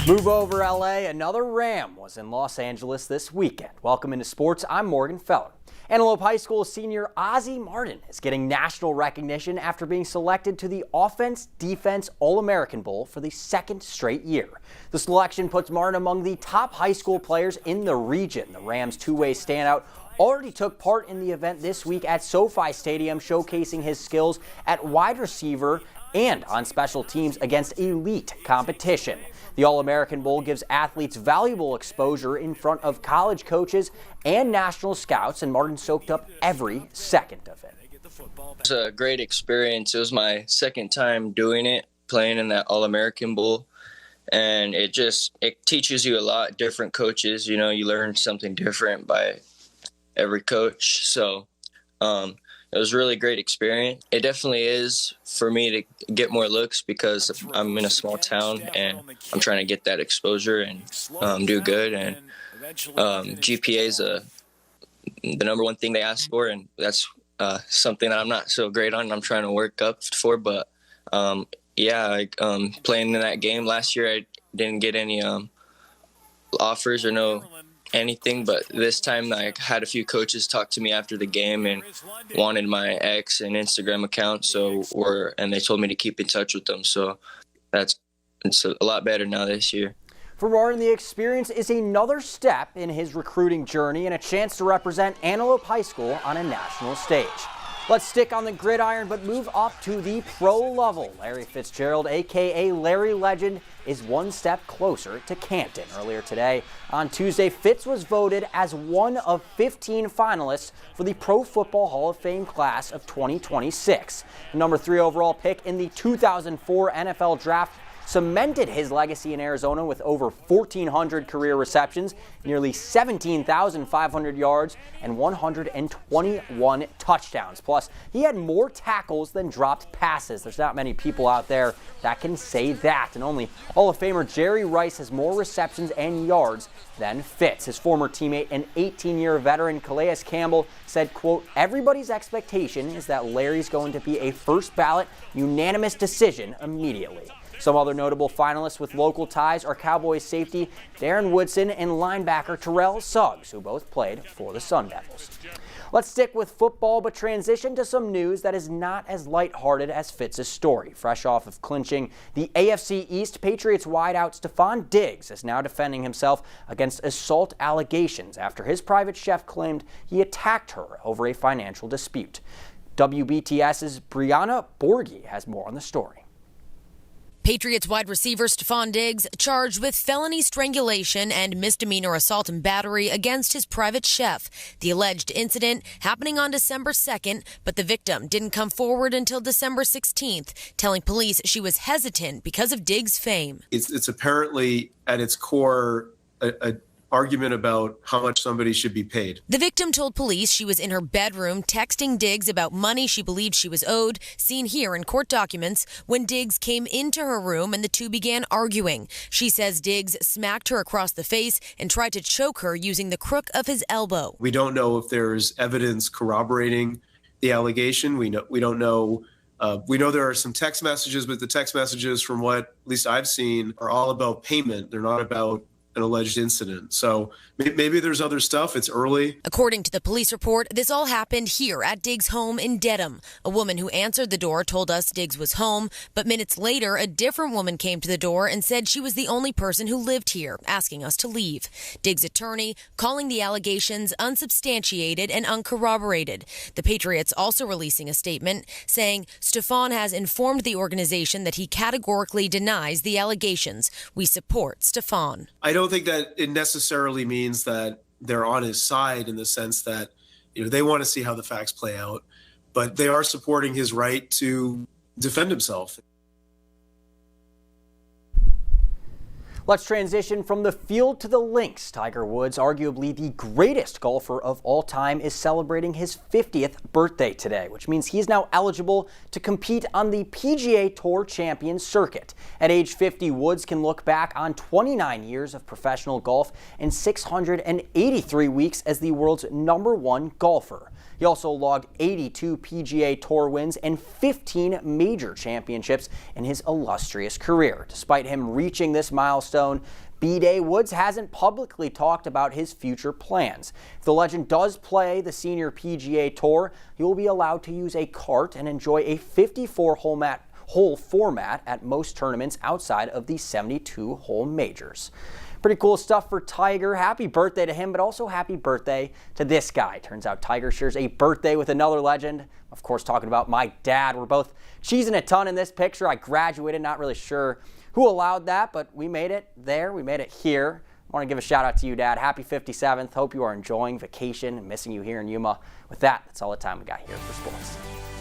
Move over LA, another Ram was in Los Angeles this weekend. Welcome into sports, I'm Morgan Feller. Antelope High School senior Ozzie Martin is getting national recognition after being selected to the Offense Defense All-American Bowl for the second straight year. The selection puts Martin among the top high school players in the region. The Rams' two-way standout already took part in the event this week at SoFi Stadium, showcasing his skills at wide receiver and on special teams against elite competition. The All-American Bowl gives athletes valuable exposure in front of college coaches and national scouts, and Martin soaked up every second of it. It was a great experience. It was my second time doing it, playing in that All-American Bowl, and it teaches you a lot. Different coaches, you learn something different by every coach. So it was a really great experience. It definitely is for me to get more looks because I'm in a small town and I'm trying to get that exposure and do good. And GPA is the number one thing they ask for, and that's something that I'm not so great on. I'm trying to work up for, but playing in that game last year, I didn't get any offers or anything, but this time I had a few coaches talk to me after the game and wanted my X and Instagram account, and they told me to keep in touch with them, so it's a lot better now this year. For Martin, the experience is another step in his recruiting journey and a chance to represent Antelope High School on a national stage. Let's stick on the gridiron, but move up to the pro level. Larry Fitzgerald, a.k.a. Larry Legend, is one step closer to Canton. Earlier today, on Tuesday, Fitz was voted as one of 15 finalists for the Pro Football Hall of Fame class of 2026. The number 3 overall pick in the 2004 NFL Draft cemented his legacy in Arizona with over 1,400 career receptions, nearly 17,500 yards, and 121 touchdowns. Plus, he had more tackles than dropped passes. There's not many people out there that can say that. And only Hall of Famer Jerry Rice has more receptions and yards than Fitz. His former teammate and 18-year veteran Calais Campbell said, quote, "Everybody's expectation is that Larry's going to be a first ballot unanimous decision immediately." Some other notable finalists with local ties are Cowboys safety Darren Woodson and linebacker Terrell Suggs, who both played for the Sun Devils. Let's stick with football, but transition to some news that is not as lighthearted as Fitz's story. Fresh off of clinching the AFC East, Patriots wideout Stephon Diggs is now defending himself against assault allegations after his private chef claimed he attacked her over a financial dispute. WBTS's Brianna Borghi has more on the story. Patriots wide receiver Stephon Diggs charged with felony strangulation and misdemeanor assault and battery against his private chef. The alleged incident happening on December 2nd, but the victim didn't come forward until December 16th, telling police she was hesitant because of Diggs' fame. It's apparently at its core a argument about how much somebody should be paid. The victim told police she was in her bedroom texting Diggs about money she believed she was owed, seen here in court documents, when Diggs came into her room and the two began arguing. She says Diggs smacked her across the face and tried to choke her using the crook of his elbow. We don't know if there's evidence corroborating the allegation. We don't know. We know there are some text messages, but the text messages, from what at least I've seen, are all about payment. They're not about an alleged incident. So maybe there's other stuff. It's early. According to the police report, this all happened here at Diggs' home in Dedham. A woman who answered the door told us Diggs was home, but minutes later, a different woman came to the door and said she was the only person who lived here, asking us to leave. Diggs' attorney calling the allegations unsubstantiated and uncorroborated. The Patriots also releasing a statement saying Stephon has informed the organization that he categorically denies the allegations. We support Stephon. I don't think that it necessarily means that they're on his side in the sense that they want to see how the facts play out, but they are supporting his right to defend himself. Let's transition from the field to the links. Tiger Woods, arguably the greatest golfer of all time, is celebrating his 50th birthday today, which means he's now eligible to compete on the PGA Tour Champions Circuit. At age 50, Woods can look back on 29 years of professional golf and 683 weeks as the world's #1 golfer. He also logged 82 PGA Tour wins and 15 major championships in his illustrious career. Despite him reaching this milestone own B-Day, Woods hasn't publicly talked about his future plans. If the legend does play the Senior PGA Tour, he will be allowed to use a cart and enjoy a 54-hole format at most tournaments outside of the 72-hole majors. Pretty cool stuff for Tiger. Happy birthday to him, but also happy birthday to this guy. Turns out Tiger shares a birthday with another legend. Of course, talking about my dad. We're both cheesing a ton in this picture. I graduated, not really sure who allowed that, but we made it there. We made it here. I want to give a shout out to you, Dad. Happy 57th. Hope you are enjoying vacation and missing you here in Yuma. With that, that's all the time we got here for sports.